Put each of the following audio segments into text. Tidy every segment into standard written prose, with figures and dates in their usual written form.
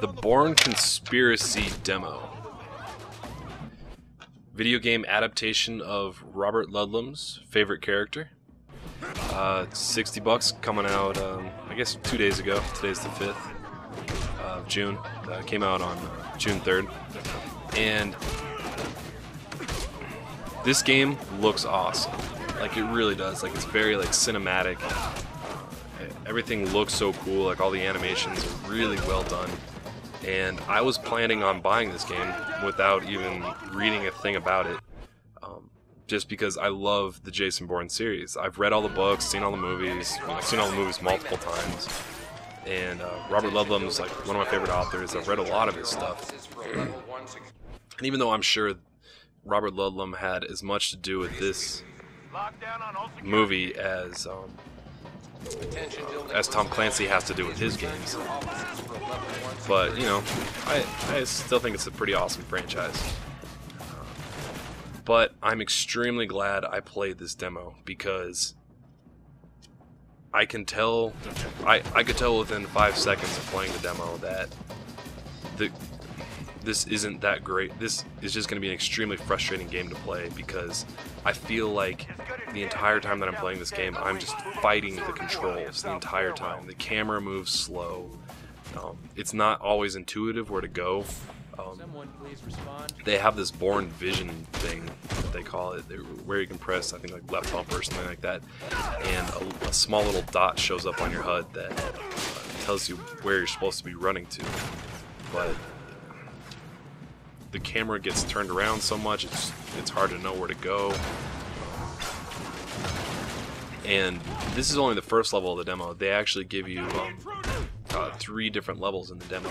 The Bourne Conspiracy Demo. Video game adaptation of Robert Ludlum's favorite character. $60 coming out, I guess 2 days ago. Today's the 5th of June. Came out on June 3rd. And this game looks awesome. Like, it really does. Like, it's very, like, cinematic. Everything looks so cool. Like, all the animations are really well done. And I was planning on buying this game without even reading a thing about it. Just because I love the Jason Bourne series. I've read all the books, seen all the movies. I've seen all the movies multiple times. And Robert Ludlum's like one of my favorite authors. I've read a lot of his stuff. And even though I'm sure Robert Ludlum had as much to do with this movie as Tom Clancy has to do with his games. But, you know, I still think it's a pretty awesome franchise. But I'm extremely glad I played this demo because I can tell, I could tell within 5 seconds of playing the demo that this isn't that great. This is just going to be an extremely frustrating game to play because I feel like the entire time that I'm playing this game, I'm just fighting the controls the entire time. The camera moves slow. It's not always intuitive where to go. They have this Bourne Vision thing, that they call it, where you can press, I think, like left bumper or something like that, and a small little dot shows up on your HUD that tells you where you're supposed to be running to. But the camera gets turned around so much, it's hard to know where to go. And this is only the first level of the demo. They actually give you 3 different levels in the demo.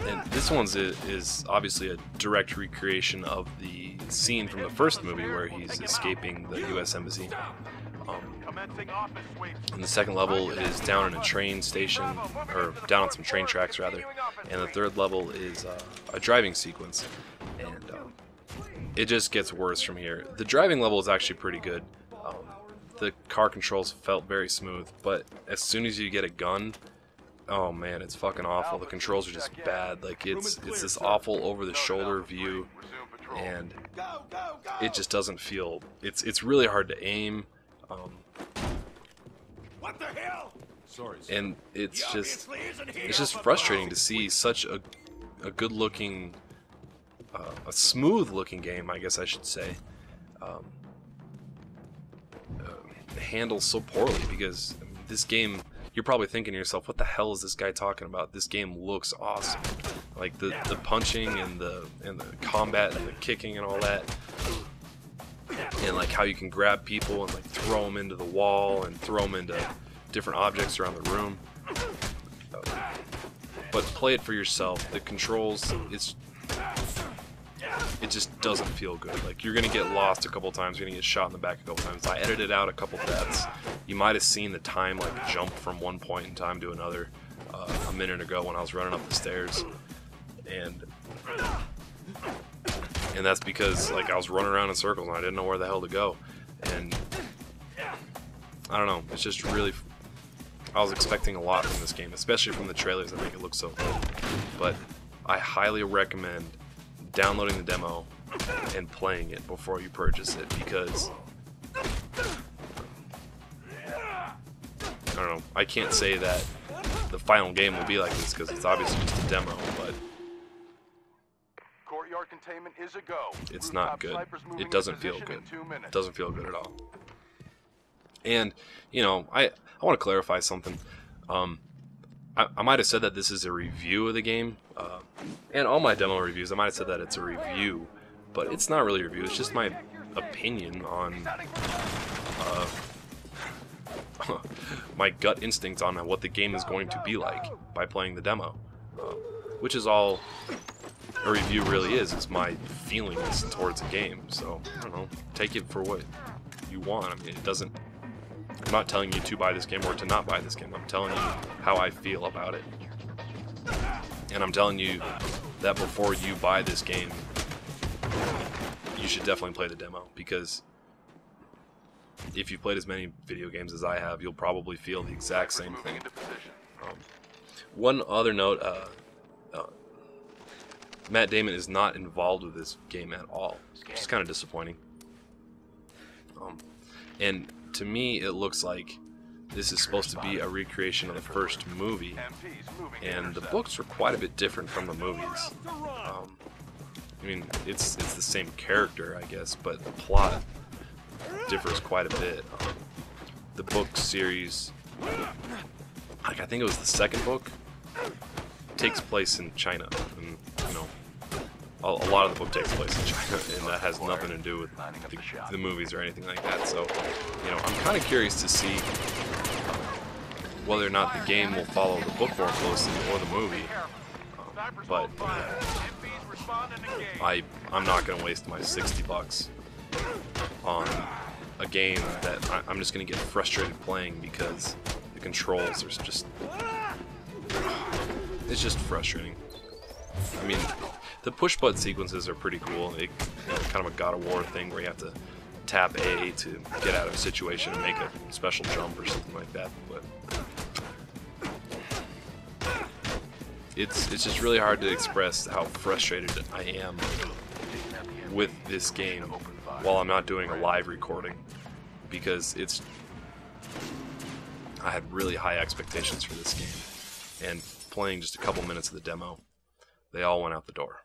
And this one's is obviously a direct recreation of the scene from the first movie where he's escaping the U.S. Embassy. And the second level is down in a train station, or down on some train tracks rather. And the third level is a driving sequence. And it just gets worse from here. The driving level is actually pretty good. The car controls felt very smooth, but as soon as you get a gun, oh man, it's fucking awful. The controls are just bad. Like, it's this awful over-the-shoulder view, and it just doesn't feel. It's really hard to aim. What the hell? And it's just frustrating to see such a good-looking, a smooth-looking game, I guess I should say, handled so poorly. Because this game, you're probably thinking to yourself, what the hell is this guy talking about? This game looks awesome. Like the punching and the combat and the kicking and all that. And like how you can grab people and like throw them into the wall and throw them into different objects around the room. But play it for yourself. The controls, it just doesn't feel good. Like, you're gonna get lost a couple times, you're gonna get shot in the back a couple times. I edited out a couple deaths. You might have seen the time like jump from one point in time to another a minute ago when I was running up the stairs, and that's because like I was running around in circles and I didn't know where the hell to go. And I don't know, it's just really, I was expecting a lot from this game, especially from the trailers that make it look so good. But I highly recommend downloading the demo and playing it before you purchase it, because I don't know, I can't say that the final game will be like this because it's obviously just a demo, but Courtyard containment is a go. It's not good. It doesn't feel good. It doesn't feel good at all. And, you know, I want to clarify something. I might have said that this is a review of the game, and all my demo reviews, I might have said that it's a review, but it's not really a review, it's just my opinion on my gut instinct on what the game is going to be like by playing the demo, which is all a review really is. It's my feelings towards a game. So, I don't know, take it for what you want. I mean, it doesn't, I'm not telling you to buy this game or to not buy this game. I'm telling you how I feel about it. And I'm telling you that before you buy this game, you should definitely play the demo, because if you've played as many video games as I have, you'll probably feel the exact same thing. One other note, Matt Damon is not involved with this game at all, which is kind of disappointing. And to me, it looks like this is supposed to be a recreation of the first movie, and the books were quite a bit different from the movies. I mean, it's the same character, I guess, but the plot differs quite a bit. The book series, like I think it was the second book, takes place in China, and you know, a lot of the book takes place in China, and that has nothing to do with the movies or anything like that. So, you know, I'm kind of curious to see whether or not the game will follow the book more closely or the movie. But I'm not going to waste my $60 on a game that I'm just going to get frustrated playing because the controls are just... It's just frustrating. I mean, the push button sequences are pretty cool. It, you know, kind of a God of War thing where you have to tap A to get out of a situation and make a special jump or something like that. But it's just really hard to express how frustrated I am with this game while I'm not doing a live recording, because I had really high expectations for this game, and playing just a couple minutes of the demo, they all went out the door.